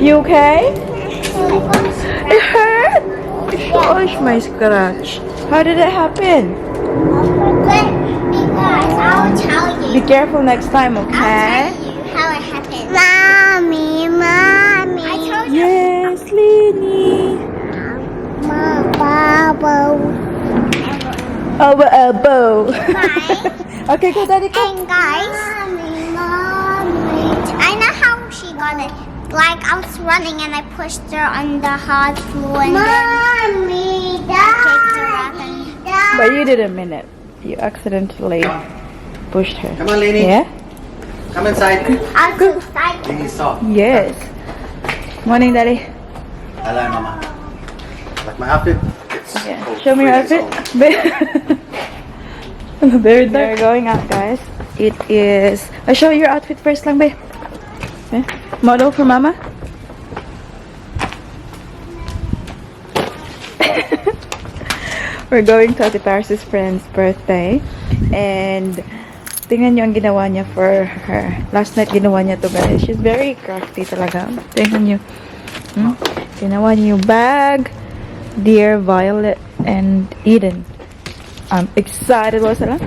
You okay? It hurt? Gosh, my scratch. How did it happen? Because I'll tell you. Be careful next time, okay? I'll tell you how it happened. Mommy. I told you. Yes, Lini. Bubble. Elbow. Bye. Okay, go, Daddy, go. And guys, I know how she got it. Like I was running and I pushed her on the hard floor and Mommy, then I picked her up and But you didn't mean it. You accidentally pushed her. Come on, Lini. Yeah? Come inside. I was excited. Lini, stop. Yes. Morning, Daddy. Hello, Mama. Like my outfit? It's Yeah. old, Show me your 3 days outfit. old. Very dark. We're going out, guys. It is... I'll show you your outfit first lang, babe. Okay. Model for Mama. We're going to Ate Paris' friend's birthday. And tingnan nyo ang ginawa niya for her. Last night ginawa niya to, guys. She's very crafty talaga. Tingnan nyo. Ginawa niya yung bag. Dear Violet and Eden. Excited. What's that?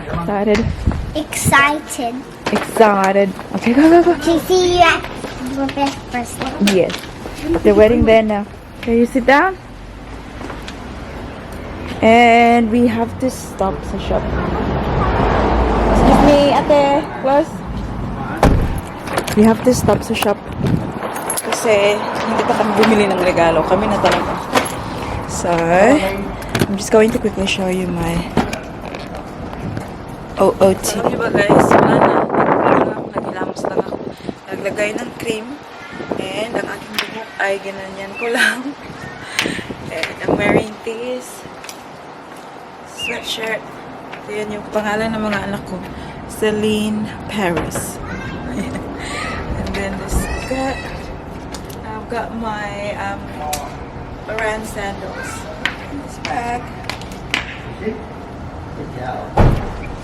Excited. Excited. Okay, go. To see you at your best person. Yes. They're waiting there now. Okay, you sit down. And we have to stop sa shop. Excuse me, ate. Close. We have to stop sa shop. Kasi hindi pa kami bumili ng regalo. Kami na talaga. So, I'm just going to quickly show you my OOT. Alam niyo ba guys, wala na. Naghilamos lang ako. Naglagay ng cream. And ang aking buhok ay ginanyan ko lang. And I'm wearing this sweatshirt. So, yan yung pangalan ng mga anak ko. Celine Paris. And then this skirt. I've got my Oran sandals. This bag.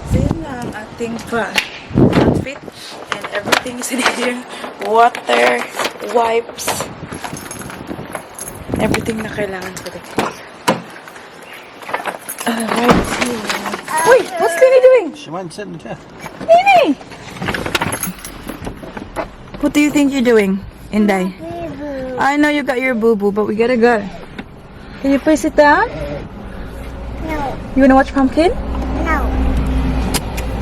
So, yun lang ang ating outfit. And everything is in here. Water, wipes, everything na kailangan ko dito. Right here. Wait, what's Lini doing? She went and sit in the chair. Lini! What do you think you're doing, Inday? I know you got your boo-boo, but we gotta go. Can you please sit down? No. You wanna watch Pumpkin? No.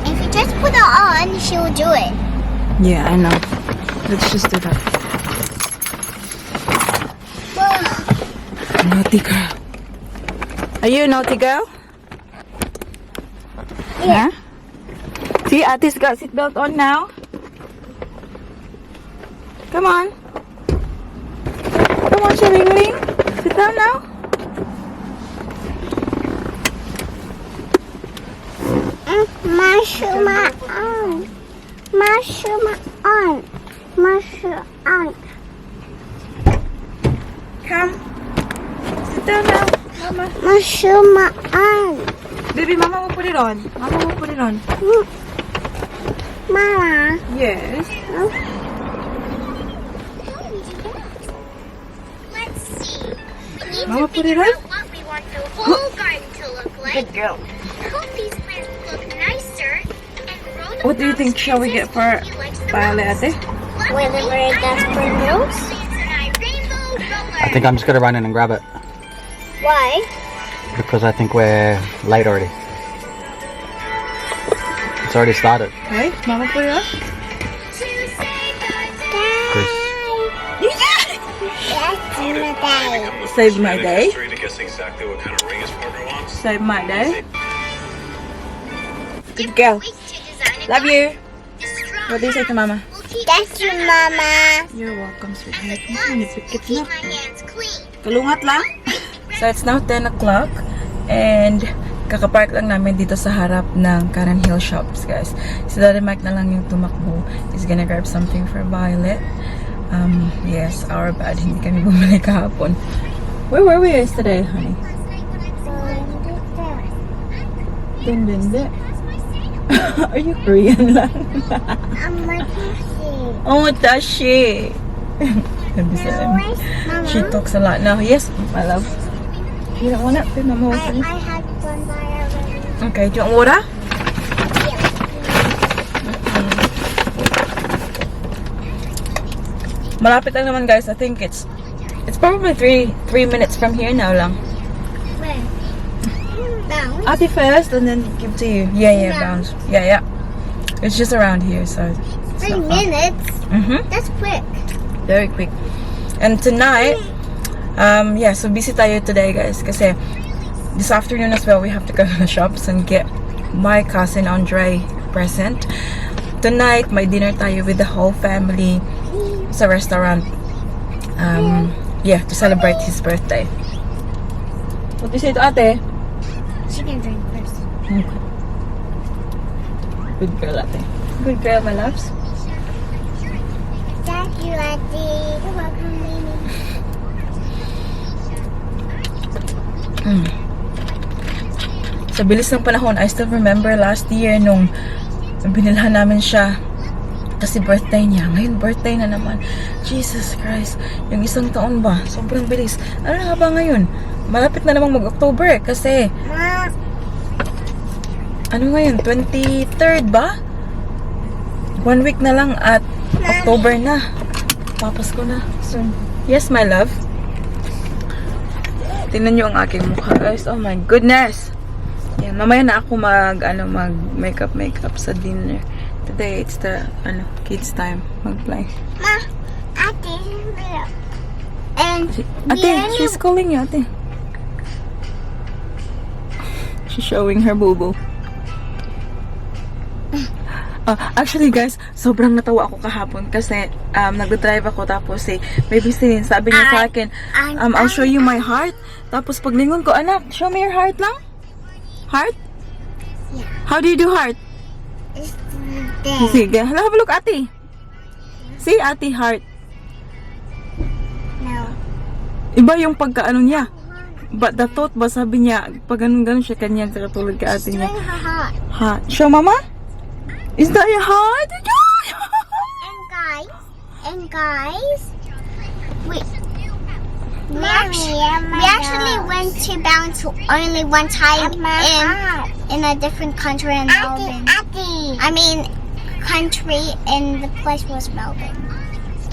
If you just put it on, she will do it. Yeah, I know. Let's just do that. Naughty girl. Are you a naughty girl? Yeah. Huh? See, Ati's got seatbelt on now. Come on. Come on, Sharingling. Sit down now. Mushroom on. Mushroom on. Mushroom on. Come. Sit down now. Mama. Mushroom on. Baby, Mama will put it on. Mama will put it on. Mama. Yes. Let's see. We need Mama, to put it figure on. out what we want the whole garden to look like. Good girl. I hope these plants look nicer and grow the What do you think shall we get for Violet, Ate? whatever it does for girls? I think I'm just gonna run in and grab it. Why? Because I think we're late already. It's already started. Okay, Mama put it on. Chris. Save my day. To guess exactly what kind of ring his partner wants. Save my day. Good girl. Love you. What do you say to Mama? Thank you, Mama. You're welcome, sweetheart. It's Keep my hands clean. Kalungat lang. So it's now 10 o'clock and kakapark lang namin dito sa harap ng Canon Hill Shops, guys. Si Daddy Mike na lang yung tumakbo. He's gonna grab something for Violet. Yes, our bad. Hindi kami bumili kahapon. Where were we yesterday, honey? Dindinde. Are you Korean lang? I'm like, Oh, Tashi. Mama, She talks a lot now. Yes, my love. You don't want it? Then I'm I had one by already. Okay, do you want water? Malapit lang naman guys. I think it's probably 3 minutes from here now lang. Where? Bounce? Ate first and then give to you. Yeah, Yeah. bounce. Yeah. It's just around here, so it's 3 not far. minutes? Mm-hmm. That's quick. Very quick. And tonight, so busy tayo today guys kasi this afternoon as well we have to go to the shops and get my cousin Andre present. Tonight, may dinner tayo with the whole family sa restaurant. To celebrate his birthday. What do you say to ate? She can drink first. Okay. Good girl, ate. Good girl, my loves. Thank you, Auntie. You're welcome, Mimi. Sa bilis ng panahon, I still remember last year nung binilhan namin siya kasi birthday niya. Ngayon, birthday na naman. Jesus Christ. Yung isang taon ba? Sobrang bilis. Ano na nga ba ngayon? Malapit na namang mag-October kasi Ma, ano ngayon? 23rd ba? 1 week na lang at October na. Papasko na. So, yes, my love. Tingnan nyo ang aking mukha, guys. Oh my goodness. Yan, mamaya na ako mag makeup sa dinner. Today, it's the, kids time. Mag-play. Ma, Ate. And Ate, she's calling you, ate. She's showing her boo-boo. Actually guys, sobrang natawa ako kahapon kasi nagdadrive ako tapos baby Celine, sabi niya sa akin, I'll show you my heart. Tapos paglingon ko, anak, show me your heart lang. Heart? Yeah. How do you do heart? It's there. Sige, have a look, ate. See, ate, heart. No. Iba yung pagkaano niya. But the thought ba, sabi niya, pag ganun siya kanya, katulad ka ate niya. Doing her heart. Heart. Show mama? Is that your heart? And guys, we actually went to bounce only one time in a different country in Melbourne. I mean, country, and the place was Melbourne.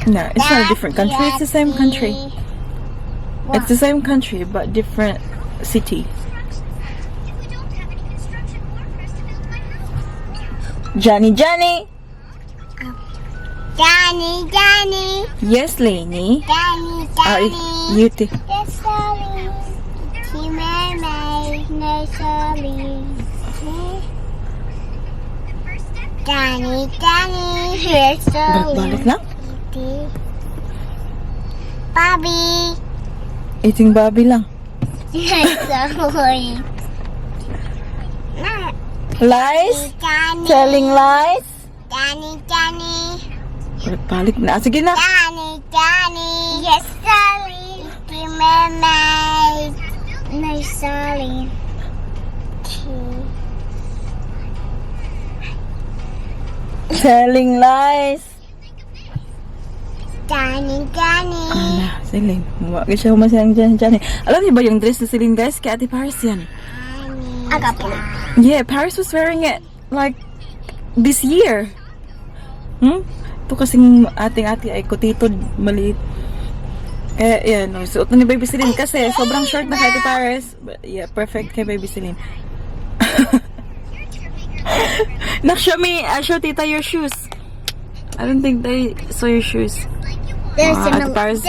No, it's not a different country. It's the same country. What? It's the same country, but different city. Johnny. Danny. Yes, Lainey. Danny. You too. Yes, sorry. Team Mermaid, no sorry. Danny. Yes, sorry. Balik na? Bobby. Eating Bobby lang. Yes, sorry. Lies? Danny. Telling lies? Danny. Balik na. Sige na. Danny. Yes, sorry. Team Mermaid, no sorry. Telling lies. Danny. Celine. Huwag siya humasayang Johnny. Alam niyo ba yung dress na Celine, guys? Kay Ate Paris yan. I got blue. Yeah, Paris was wearing it like this year. Ito kasing ating-ate ay kutitod, maliit. Kaya yan, suot na ni Baby Celine kasi sobrang short na kay Ate Paris. But yeah, perfect kay Baby Celine. Show tita your shoes. I don't think they saw your shoes. They're Ate Paris,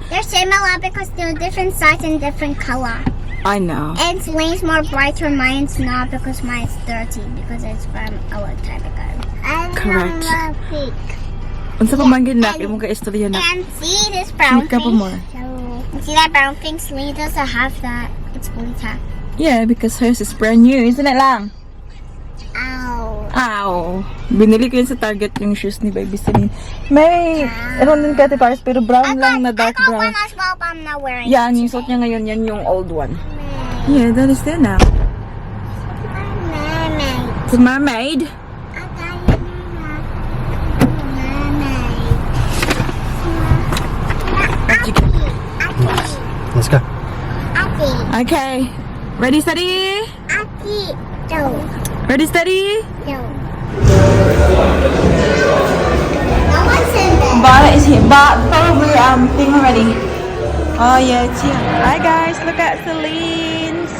They're similar because they're different size and different color. I know. And Celine's more brighter, mine's not because mine's dirty because it's from a long time ago. Correct. Pink. Unsa pa man gid nak imong kaistorya na. And see this brown Ka pa thing? more. And see that brown thing? Celine doesn't have that. It's blue tap. Yeah, because hers is brand new, isn't it lang? Ow. Ow! Binili ko yun sa Target yung shoes ni Baby Celine. May, din kay Ate Paris, pero brown lang na dark I got brown. one as well, but I'm not wearing Yan, yung suot niya ngayon, yan yung old one. Yeah, that is there now. Mermaid. It's a mermaid. I got you, mermaid. Let's go. Ati. Okay. Ready, steady? Ati. No. Ready, steady? No. No one's in there. Bala is here. Probably thing already. Oh yeah, it's here. Hi guys, look at Celine's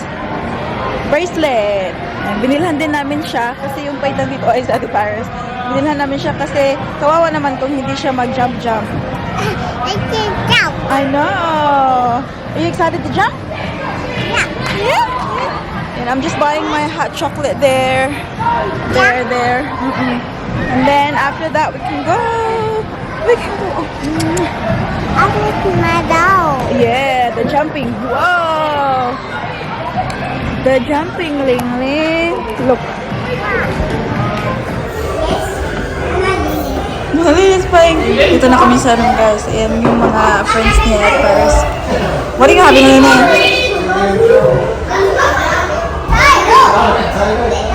bracelet. Ayan, binilhan din namin siya kasi yung paitang dito ay sa Ate Paris. Binilhan namin siya kasi kawawa naman kung hindi siya mag-jump. I can jump. I know. Are you excited to jump? Yeah. Yeah. And I'm just buying my hot chocolate there. There. And then after that we can go. I'm looking my dog. Yeah, the jumping. Whoa. The jumping, Ling. Look. Mali is playing. Dito na kami sa room, guys. Ayan yung mga friends niya at Paris. What are you having, Lini?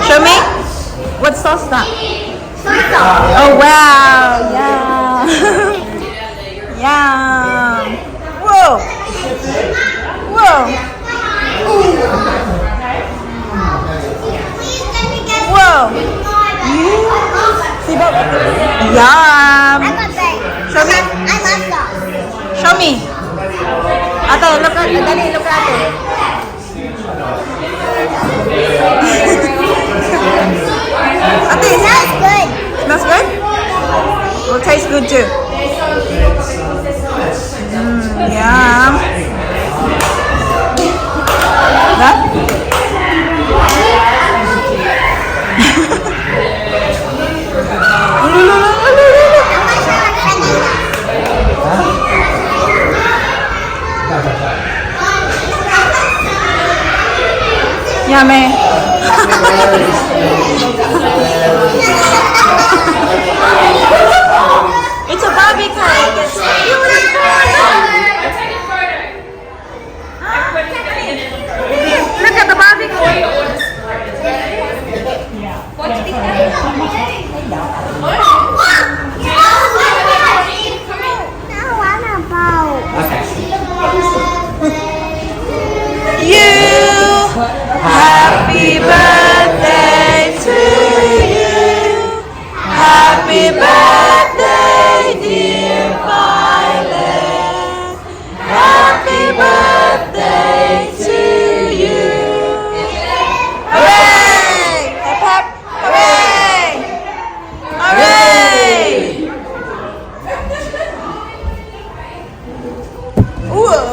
Show me. What sauce is that? Oh, wow. Yeah. Yum. Whoa. Whoa. Whoa. See that? Yum. Show me. Show me. Ate, look at it. Dali, look at it. Ate, it smells good. Smells good? Will taste good too. Yum. Huh? Yummy. It's a Barbie cake. It's beautiful. Look at the Barbie cake. Happy birthday to you. Happy birthday, dear Violet. Happy birthday to you. Hooray! Hip hip! Hooray! Hooray! Whoa!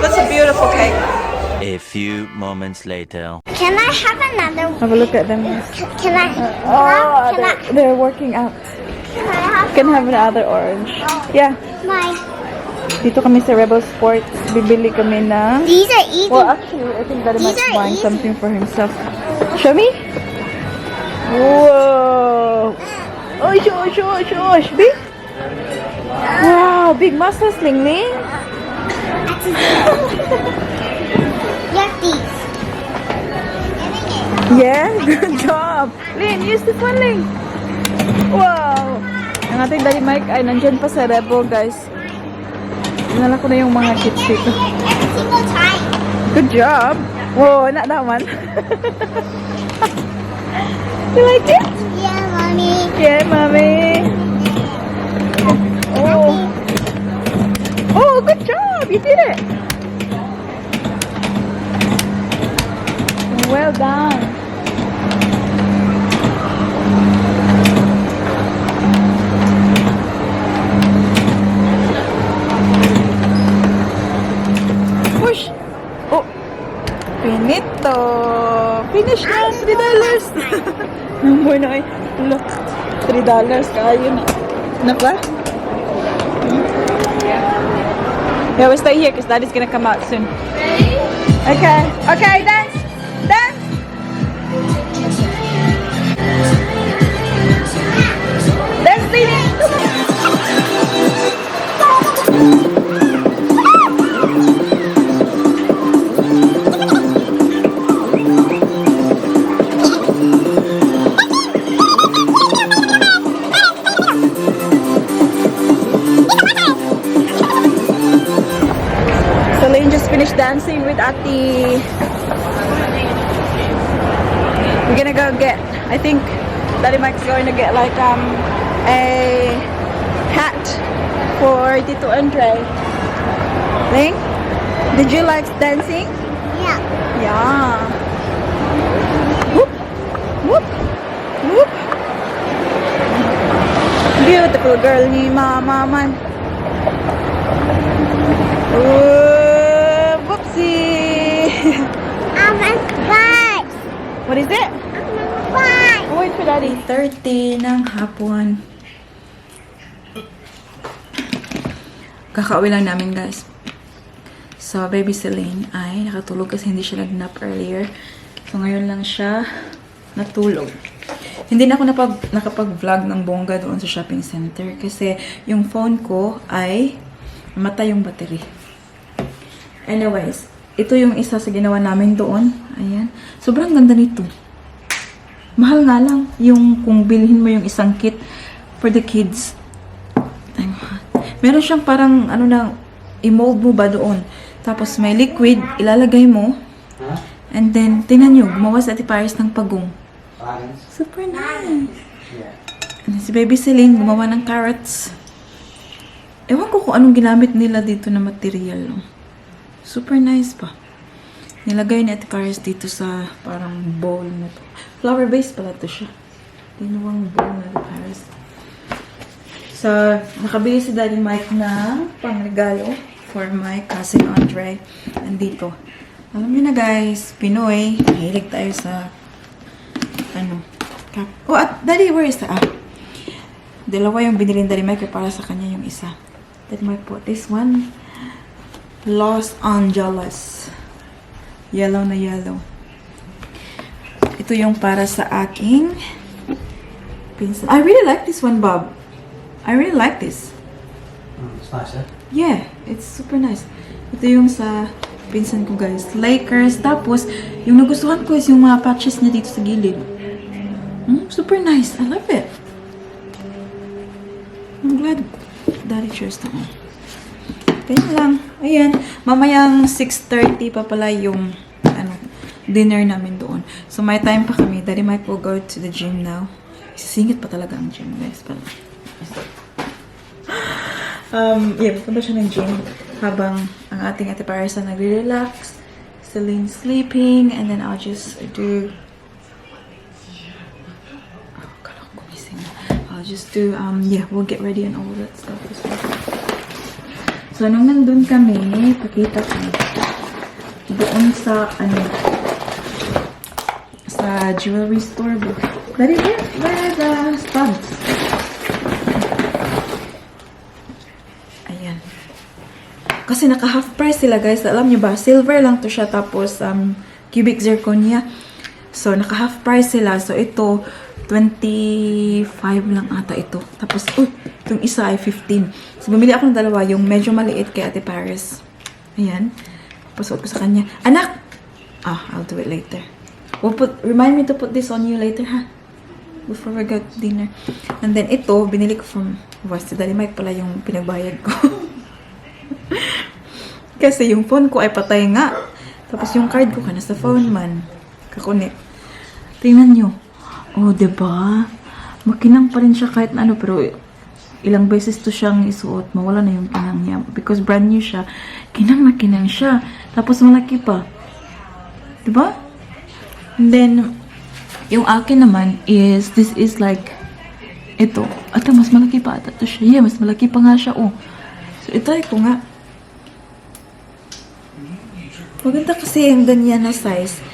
That's a beautiful cake. A few moments later. Can I have another one? Have a look at them. Can I? Oh, can I? they're working out. Can I have You can have another orange. Yeah. my? Dito kami sa Rebel Sports. Bibili kami ng... These are easy. Well, actually, I think Daddy These Mike's are buying easy. something for himself. Show me. Whoa. Oh, shush. Big. Wow, big muscles, Ling Ling. Yes, these. Yeah, good job. Lin, use this one, Ling. Wow. Ang ating Daddy Mike ay nandyan pa sa Rebel, guys. Dinala ko na yung mga kids dito. Every single time. Good job. Whoa, not that one. You like it? Yeah, mommy. Yeah, mommy. Oh. Oh, good job. You did it. Well done. Push. Oh. Finito. Finish na. $3. No more na. Look. $3. Kaya na. Napa? Yeah, we'll stay here because Daddy's gonna come out soon. Ready? Okay, dance! Dance! Dance, baby! Come on! dancing with Ati. We're gonna go get, I think Daddy Mike's going to get like a hat for Tito Andre. Ling, did you like dancing? Yeah. Yeah. Whoop, whoop, whoop. Beautiful girl ni Mama man. Whoopsie. I'm a bus. What is it? I'm a bus. Wait for Daddy. 30 ng hapon. Kakauwi lang namin, guys. So, baby Celine ay nakatulog kasi hindi siya nag-nap earlier. So, ngayon lang siya natulog. Hindi na ako nakapag-vlog ng bongga doon sa shopping center kasi yung phone ko ay namatay yung battery. Anyways, ito yung isa sa ginawa namin doon. Ayan. Sobrang ganda nito. Mahal nga lang yung kung bilhin mo yung isang kit for the kids. Meron siyang parang ano na i-mold mo ba doon. Tapos may liquid, ilalagay mo. And then, tingnan nyo, gumawa sa Ate Paris ng pagong. Super nice. And si Baby Celine, gumawa ng carrots. Ewan ko kung anong ginamit nila dito na material. Super nice pa. Nilagay ni Ate Paris dito sa parang bowl na to. Flower base pala to siya. Tinawang bowl na Ate Paris. So, nakabili si Daddy Mike ng pangregalo for my cousin Andre. Andito. Alam niyo na guys, Pinoy, mahilig tayo sa cap. Oh, Daddy, where is the app? Dalawa yung binili ni Daddy Mike para sa kanya yung isa. Daddy Mike po, this one, Los Angeles. Yellow na yellow. Ito yung para sa aking pinsan. I really like this one, Bob. I really like this. It's nice, eh? Yeah, it's super nice. Ito yung sa pinsan ko, guys. Lakers. Tapos, yung nagustuhan ko is yung mga patches niya dito sa gilid. Super nice. I love it. I'm glad Daddy chose that one. Kaya lang. Ayan. Mamayang 6:30 pa pala yung dinner namin doon. So, may time pa kami. Daddy Mike will go to the gym now. Sisingit pa talaga ang gym, guys. Yeah, pupunta siya ng gym habang ang ating Ate Paris na nagre-relax. Celine sleeping, and then I'll just do I'll just do, yeah, we'll get ready and all that stuff as well. So, nung nandun kami, pakita ko doon sa, sa jewelry store. Daddy, where are the studs? Ayan. Kasi naka-half price sila, guys. Alam nyo ba? Silver lang to siya. Tapos, cubic zirconia. So, naka-half price sila. So, ito, 25 lang ata ito. Tapos, itong isa ay 15. So, bumili ako ng dalawa. Yung medyo maliit kay Ate Paris. Ayan. Pasuot ko sa kanya. Anak! I'll do it later. Remind me to put this on you later, ha? Before we go to dinner. And then, ito, binili ko from si Daddy Mike pala yung pinagbayad ko. Kasi yung phone ko ay patay nga. Tapos yung card ko ka nasa phone man. Kakunik. Tingnan nyo. Oh, diba? Makinang pa rin siya kahit na ano. Pero ilang beses to siyang isuot. Mawala na yung kinang niya. Because brand new siya. Kinang na kinang siya. Tapos malaki pa. Diba? And then, yung akin naman is, this is like, ito. At mas malaki pa ata to siya. Yeah, mas malaki pa nga siya. Oh. So, ito ko nga. Maganda kasi yung ganyan na size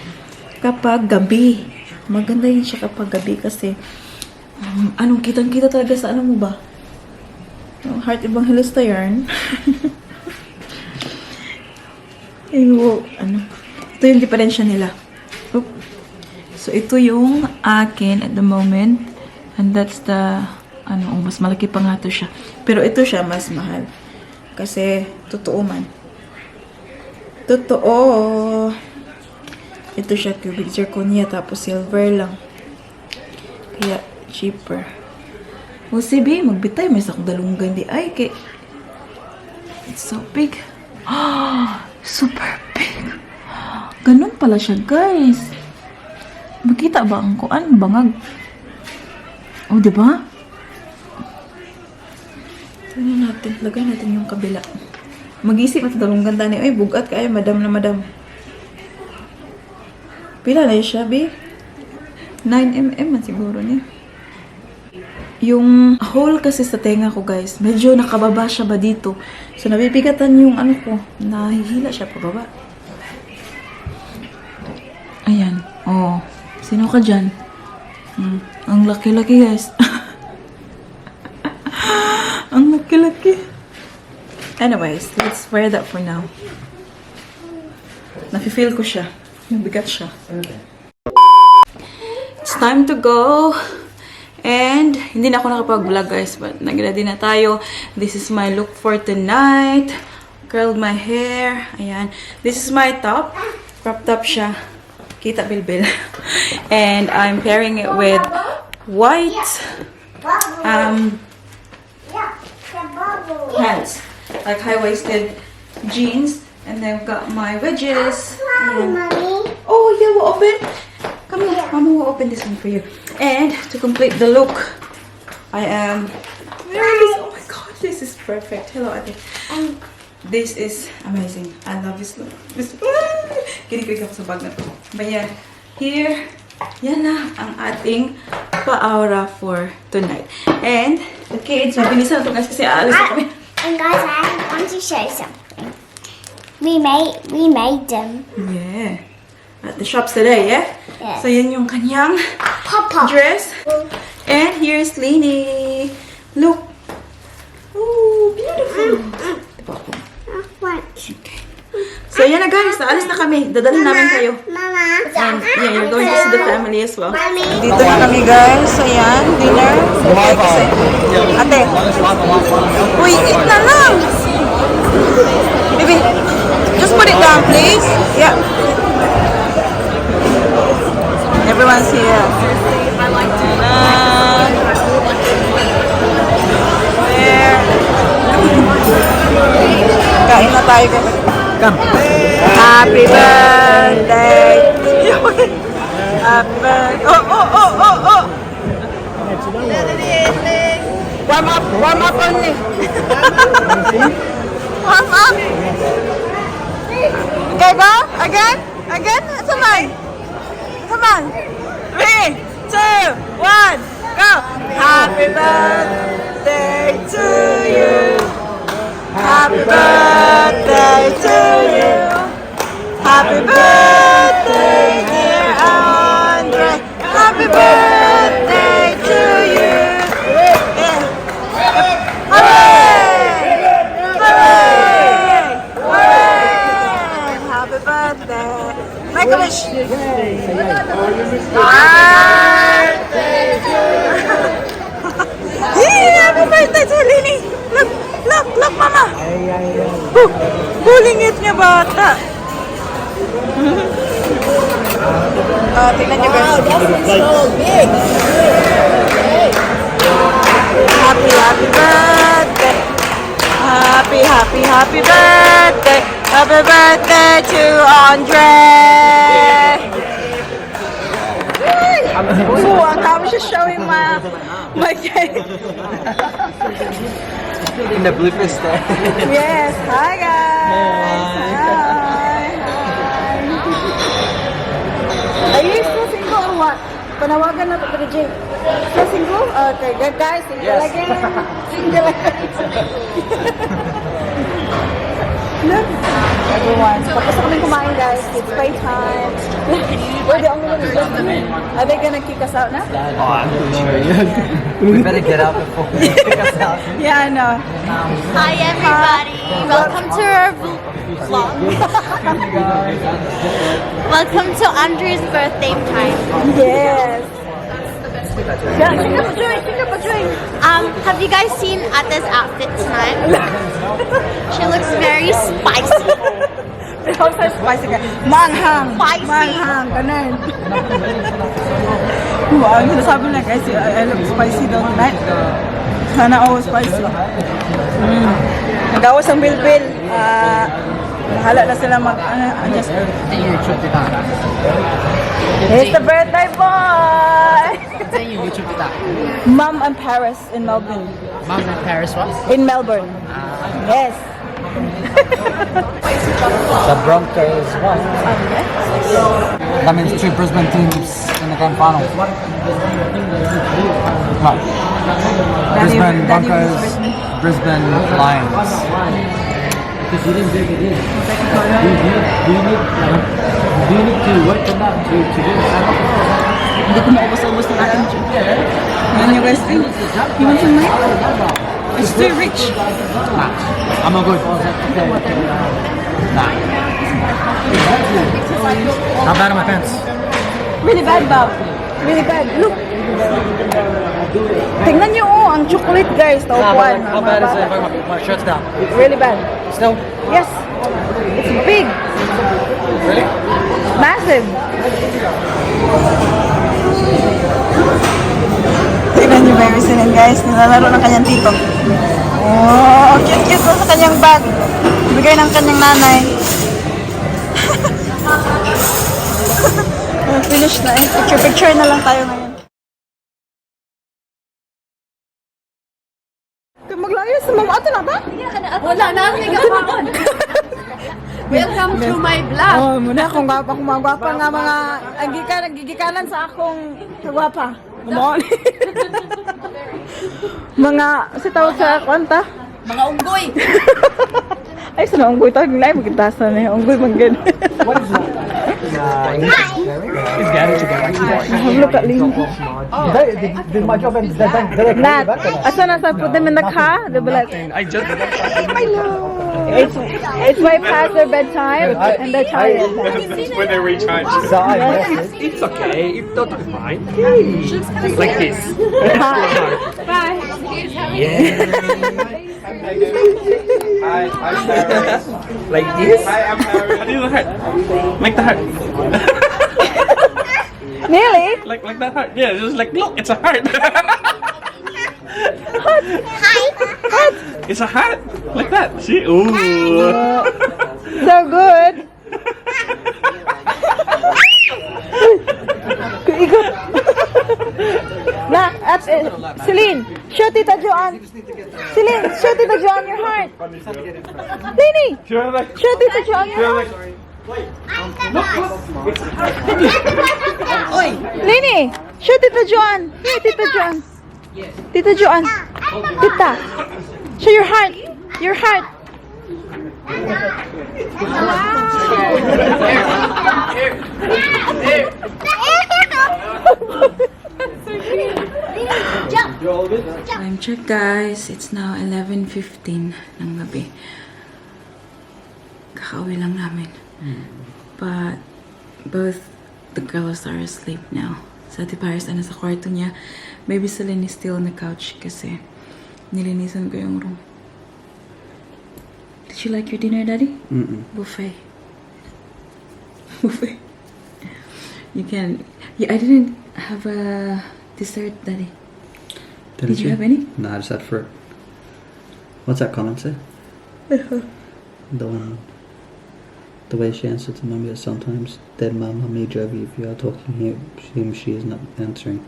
kapag gabi. Maganda yun siya kapag gabi kasi kitang-kita talaga sa mo ba? Yung Heart Evangelista yarn. Ito yung diferensya nila. So, ito yung akin at the moment. And that's the, mas malaki pa nga to siya. Pero ito siya mas mahal. Kasi, totoo man. Totoo. Ito siya, cubic zirconia, tapos silver lang. Kaya, cheaper. O, sibi, magbitay. May sakong dalunggan di. Ay, it's so big. Super big. Ganun pala siya, guys. Makita ba ang kuan? Bangag. Oh, diba? Tingnan natin. Lagay natin yung kabila. Mag-isip at dalawang ganda niya. Ay, bugat kaya. Madam na madam. Pila na siya, be? 9mm man siguro niya. Yung hole kasi sa tenga ko, guys, medyo nakababa siya ba dito. So, nabibigatan yung ano ko. Nahihila siya pababa. Ayan. Oh. Sino ka dyan? Ang laki-laki, guys. Ang laki-laki. Anyways, let's wear that for now. Nafe-feel ko siya. Mabigat siya. It's time to go. And, hindi na ako nakapag-vlog, guys. But, nag-ready na tayo. This is my look for tonight. Curled my hair. Ayan. This is my top. Crop top siya. Kita bilbil. And, I'm pairing it with white pants. Like high-waisted jeans. And then, I've got my wedges. Mommy. Oh, yeah, we'll open. Come here. Mama will open this one for you. And to complete the look, I am wearing this. Oh my god, this is perfect. Hello, Ate. This is amazing. I love this look. Kinikilig ako sa bag na to. But yeah, here, yan na ang ating pa-aura for tonight. And the kids, mabilisan na ito guys kasi aalis na kami. And guys, I want to show you something. We made them. Yeah. At the shops today, yeah? Yes. So, yan yung kanyang Papa. dress. And here's Lainey. Look. Oh, beautiful. What? Okay. So, yan na guys. Naalis na kami. Dadalhin namin kayo. Mama. And yeah, you're going to see the family as well. Mommy. Dito na kami guys. Ayan, dinner. Ate. Uy, eat na lang. Baby, just put it down please. Yeah. Everyone's here. There. Kain na tayo guys. Come. Happy birthday. Happy birthday. Oh. Warm up only. Warm up. Okay, go. Again. Come on. 3, 2, 1, go. Happy birthday to you. Happy birthday to you. Happy birthday, dear Andre. Happy birthday to you. Yeah. Hooray! Happy birthday. Make a wish. Happy birthday to Lini. Look, mama. Bulingit niya bata. Tingnan niyo guys. Wow, that's so big. Happy birthday. Happy birthday. Happy birthday to Andre. Oh, I was just showing my cake. In the bloopers there. Yes, hi guys. Hi. Are you still single or what? Panawagan na to the J. Still single? Okay, good guys. Single again. Single again. Look, everyone. So, tapos na kami kumain guys. It's playtime. We're the only ones listening. Are they gonna kick us out now? Oh, I'm not sure yet. We better get out before they kick us out. Yeah, I know. Hi everybody. Welcome to our vlog. Welcome to Andrew's birthday time. Yes. Yeah, take up a drink. Have you guys seen Ate's outfit tonight? She looks very spicy. How spicy ka? Manghang. Spicy. Manghang. Ganun. Wow, ang sinasabi na guys, I look spicy daw tonight. Sana all spicy. Nagawas ang bilbil. Nahala na sila mag-adjust. YouTube kita. It's the birthday boy! YouTube kita. Mom and Paris in Melbourne. Mom in Paris what? In Melbourne. Yes. The Broncos won. That means 2 Brisbane teams in the grand final. What? Brisbane Broncos, Brisbane Lions. Because you didn't break it in. Do you need to work on that to do it? Hindi ko maubos-ubos ng ating chip. Yan yung guys thing. You want some money? It's too rich. Nah, I'm not good. Nah. How bad are my pants? Really bad, Bob. Really bad. Look. Tingnan nyo, ang chocolate guys. Taupuan. How bad is it if my shirt's down? Really bad. Still? Yes. It's big. Really? Massive. Tingnan nyo, baby sinin guys. Nilalaro ng kanyang tito. Oh, cute-cute sa kanyang bag. Bigay ng kanyang nanay. Finish na eh. Picture-picture na lang tayo ngayon. Maglayas sa mga ato na ba? Wala na ako nagkakaroon. Welcome to my vlog. Oh, muna akong gwapa, kung mga gwapa nga mga nagigikanan sa akong gwapa. Mamon. Mga, si tawag sa kwanta? Mga unggoy. Ay, sa na unggoy tawag nila, magkitasan na yung unggoy manggad. It's Ganito. Look at Ling. Did my job end? Nat, asa na sa put them in the car? They'll be like, I just it's way past their bedtime and they're tired. When they reach home. It's okay. It's totally fine. Like this. Bye. Like this. How do you heart? Like the heart. Nearly. Like that heart. Yeah, just like look, it's a heart. It's a heart. Like that. See? Ooh. So good. Ikot. Na, Celine, show Tita Joanne. Celine, show Tita Joanne your heart. Lini, show Tita Joanne your heart. Lini, show Tita Joanne. Hey, Tita Joanne. Tita Joanne. Tita, show your heart. Your heart. Time check guys, it's now 11:15 ng gabi. Kakauwi lang namin. But both the girls are asleep now. Sa Ate Paris na nasa kwarto niya. Baby Celine is still on the couch kasi nilinisan ko yung room. Did you like your dinner, Daddy? Buffet. Buffet. You can... Yeah, I didn't have a dessert, Daddy. Did you have any? No, I just had fruit. What's that comment say? The one... The way she answered to Mummy is sometimes dead mom, Mummy Jovi, if you are talking here, she is not answering.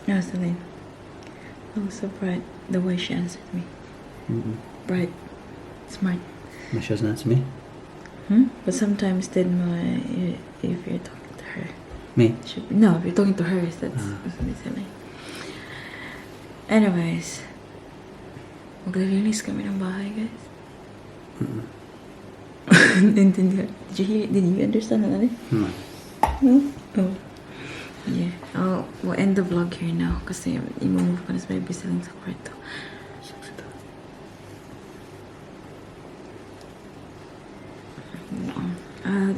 Oh, Celine. I was so bright the way she answered me. Bright. Smart. No, she doesn't answer me. But sometimes dead mom, if you're talking to her. Me? No, if you're talking to her, that's silly. Anyways. Maglilinis kami ng bahay, guys. Did you understand that? No. Oh. Yeah. We'll end the vlog here now kasi i-move ko na sa baby Celine sa kwarto.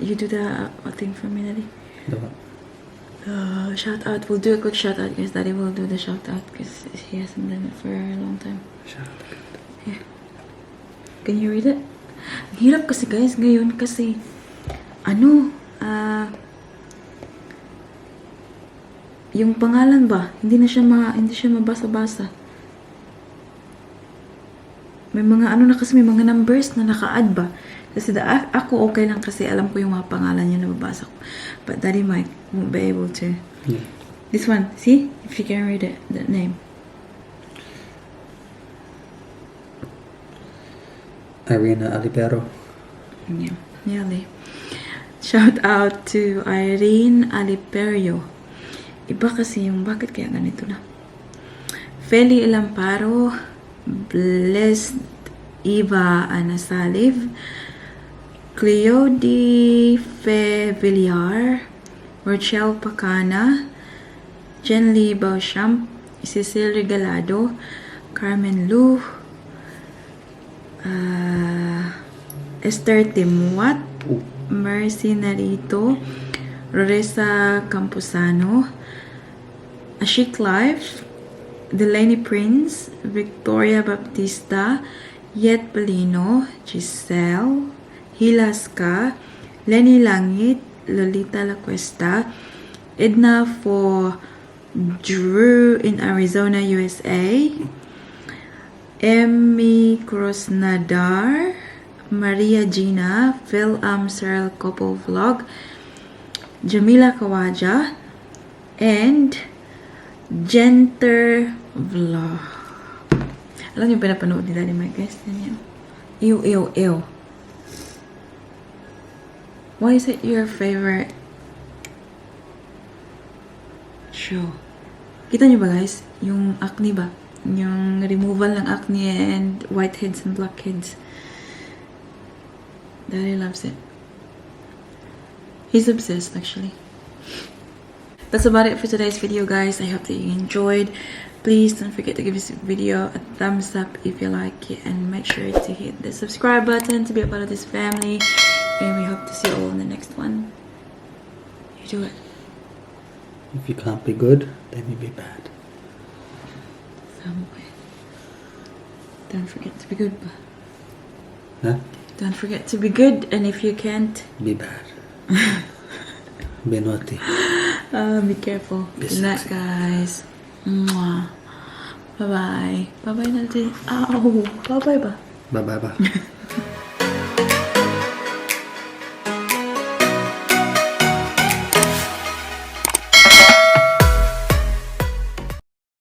You do the thing for me, Daddy? The what? Shout out. We'll do a quick shout out, guys. Daddy will do the shout out because he hasn't done it for a long time. Shout out. Yeah. Can you read it? Ang hirap kasi guys ngayon kasi yung pangalan ba hindi siya mabasa-basa. May mga ano na kasi, may mga numbers na naka-add ba? Kasi ako okay lang kasi alam ko yung mga pangalan niya na babasa ko. But Daddy Mike won't be able to. Yeah. This one, see? If you can read it, that name. Irina Alibero. Yeah, nearly. Shout out to Irene Aliperio. Iba kasi yung bakit kaya ganito na. Feli Ilamparo, Blessed Eva Anasaliv, Cleo D. Villar, Rochelle Pacana, Jenly Beauchamp, Cecil Regalado, Carmen Lu, Esther Timuat, Mercy Narito, Roresa Camposano, Ashik Life, Delaney Prince, Victoria Baptista, Yet Belino, Giselle, Hilaska, Lenny Langit, Lolita La Cuesta, Edna for Drew in Arizona, USA, Emmy Krosnadar, Maria Gina, Phil Amsel Couple Vlog, Jamila Kawaja, and Genter Vlog. Alam niyo pinapanood ni Daddy Mike, guys? Yan. Ew. Why is it your favorite show? Kita niyo ba, guys? Yung acne ba? Yung removal ng acne and whiteheads and blackheads. Daddy loves it. He's obsessed, actually. That's about it for today's video, guys. I hope that you enjoyed. Please don't forget to give this video a thumbs up if you like it, and make sure to hit the subscribe button to be a part of this family. And we hope to see you all in the next one. You do it. If you can't be good, then you be bad. Somewhere. Don't forget to be good. Huh? Don't forget to be good, and if you can't, Be bad. Be naughty. be careful. Be Good night, sexy. guys. Mwah. Bye-bye. Bye-bye natin. Ow. Bye-bye ba? Bye.